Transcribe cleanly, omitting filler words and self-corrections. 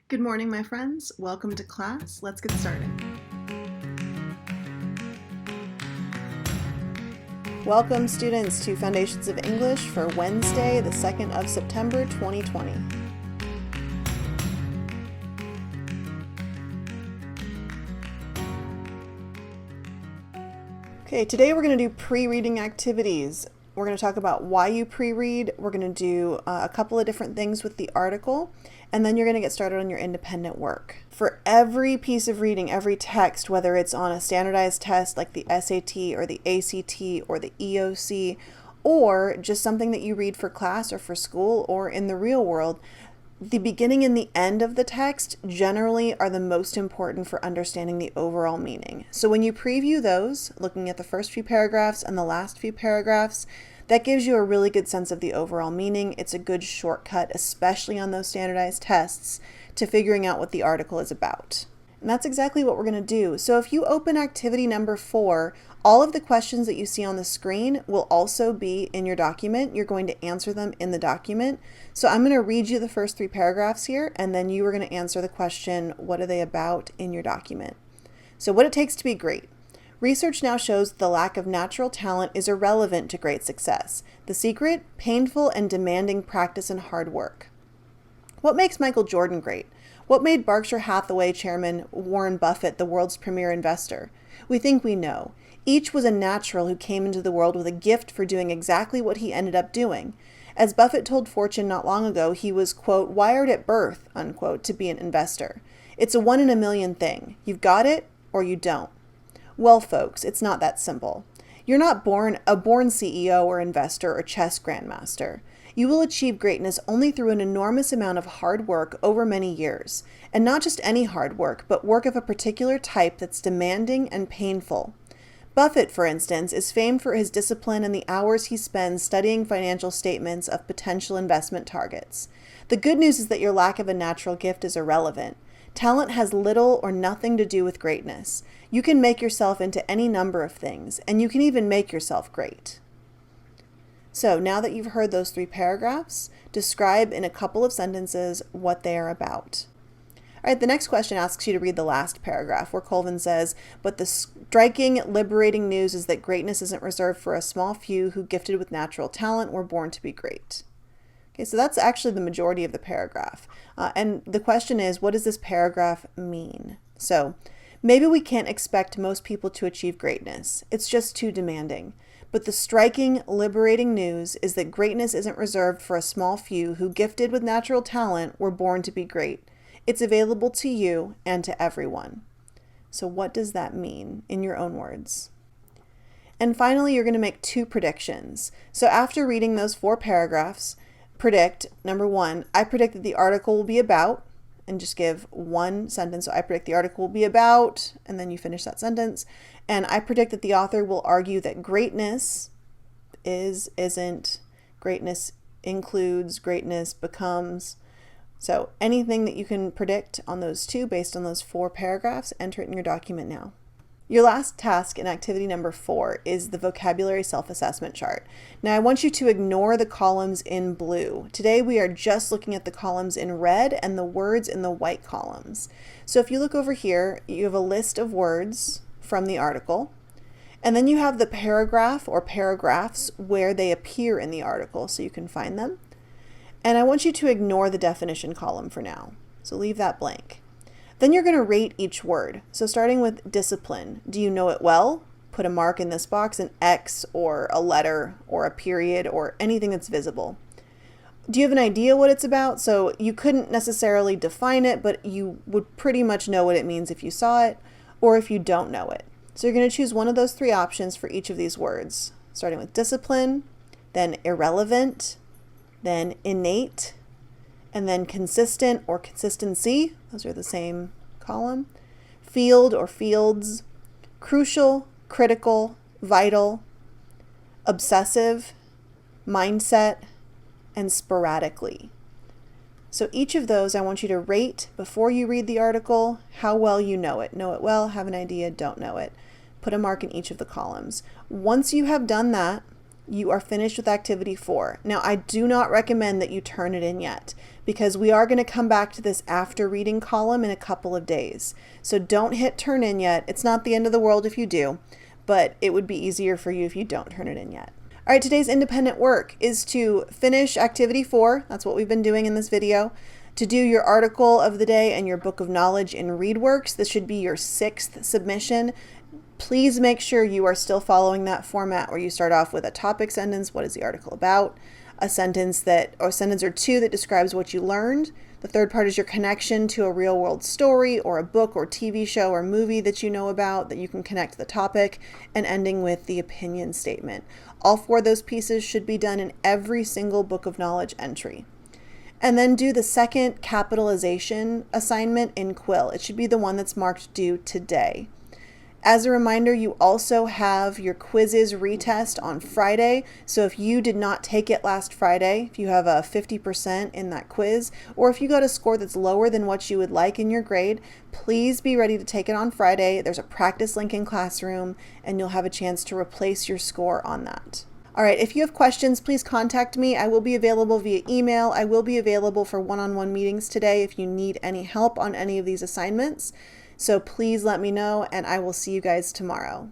Good morning, my friends. Welcome to class. Let's get started. Welcome, students, to Foundations of English for Wednesday, the 2nd of September, 2020. Okay, today we're going to do pre-reading activities. We're going to talk about why you pre-read. We're going to do a couple of different things with the article, and then you're going to get started on your independent work. For every piece of reading, every text, whether it's on a standardized test like the SAT or the ACT or the EOC, or just something that you read for class or for school or in the real world, the beginning and the end of the text generally are the most important for understanding the overall meaning. So when you preview those, looking at the first few paragraphs and the last few paragraphs, that gives you a really good sense of the overall meaning. It's a good shortcut, especially on those standardized tests, to figuring out what the article is about. And that's exactly what we're going to do. So if you open activity number 4, all of the questions that you see on the screen will also be in your document. You're going to answer them in the document. So I'm going to read you the first 3 paragraphs here, and then you are going to answer the question, what are they about, in your document. So what it takes to be great. Research now shows the lack of natural talent is irrelevant to great success. The secret? Painful and demanding practice and hard work. What makes Michael Jordan great? What made Berkshire Hathaway chairman Warren Buffett the world's premier investor? We think we know. Each was a natural who came into the world with a gift for doing exactly what he ended up doing. As Buffett told Fortune not long ago, he was, quote, wired at birth, unquote, to be an investor. It's a 1 in a million thing. You've got it or you don't. Well, folks, it's not that simple. You're not born a CEO or investor or chess grandmaster. You will achieve greatness only through an enormous amount of hard work over many years. And not just any hard work, but work of a particular type that's demanding and painful. Buffett, for instance, is famed for his discipline and the hours he spends studying financial statements of potential investment targets. The good news is that your lack of a natural gift is irrelevant. Talent has little or nothing to do with greatness. You can make yourself into any number of things, and you can even make yourself great. So now that you've heard those 3 paragraphs, describe in a couple of sentences what they are about. All right, the next question asks you to read the last paragraph where Colvin says, but the striking, liberating news is that greatness isn't reserved for a small few who, gifted with natural talent, were born to be great. Okay, so that's actually the majority of the paragraph. And the question is, what does this paragraph mean? So maybe we can't expect most people to achieve greatness. It's just too demanding. But the striking, liberating news is that greatness isn't reserved for a small few who, gifted with natural talent, were born to be great. It's available to you and to everyone. So what does that mean in your own words? And finally, you're going to make 2 predictions. So after reading those 4 paragraphs, predict, number 1, I predict that the article will be about, and just give 1 sentence. So I predict the article will be about, and then you finish that sentence. And I predict that the author will argue that greatness isn't, greatness includes, greatness becomes. So anything that you can predict on those 2 based on those 4 paragraphs, enter it in your document now. Your last task in activity number 4 is the vocabulary self-assessment chart. Now I want you to ignore the columns in blue. Today we are just looking at the columns in red and the words in the white columns. So if you look over here, you have a list of words from the article, and then you have the paragraph or paragraphs where they appear in the article so you can find them. And I want you to ignore the definition column for now. So leave that blank. Then you're going to rate each word. So starting with discipline. Do you know it well? Put a mark in this box, an X or a letter or a period or anything that's visible. Do you have an idea what it's about? So you couldn't necessarily define it, but you would pretty much know what it means if you saw it or if you don't know it. So you're going to choose one of those 3 options for each of these words, starting with discipline, then irrelevant, then innate, and then consistent or consistency, those are the same column, field or fields, crucial, critical, vital, obsessive, mindset, and sporadically. So each of those I want you to rate before you read the article how well you know it. Know it well, have an idea, don't know it. Put a mark in each of the columns. Once you have done that, you are finished with activity 4. Now, I do not recommend that you turn it in yet because we are going to come back to this after reading column in a couple of days. So don't hit turn in yet. It's not the end of the world if you do, but it would be easier for you if you don't turn it in yet. All right, today's independent work is to finish activity 4. That's what we've been doing in this video. To do your article of the day and your book of knowledge in ReadWorks. This should be your 6th submission. Please make sure you are still following that format where you start off with a topic sentence. What is the article about? A sentence or two that describes what you learned. The third part is your connection to a real world story or a book or TV show or movie that you know about that you can connect to the topic, and ending with the opinion statement. All 4 of those pieces should be done in every single book of knowledge entry. And then do the second capitalization assignment in Quill. It should be the one that's marked due today. As a reminder, you also have your quizzes retest on Friday. So if you did not take it last Friday, if you have a 50% in that quiz, or if you got a score that's lower than what you would like in your grade, please be ready to take it on Friday. There's a practice link in Classroom, and you'll have a chance to replace your score on that. All right, if you have questions, please contact me. I will be available via email. I will be available for one-on-one meetings today if you need any help on any of these assignments. So please let me know, and I will see you guys tomorrow.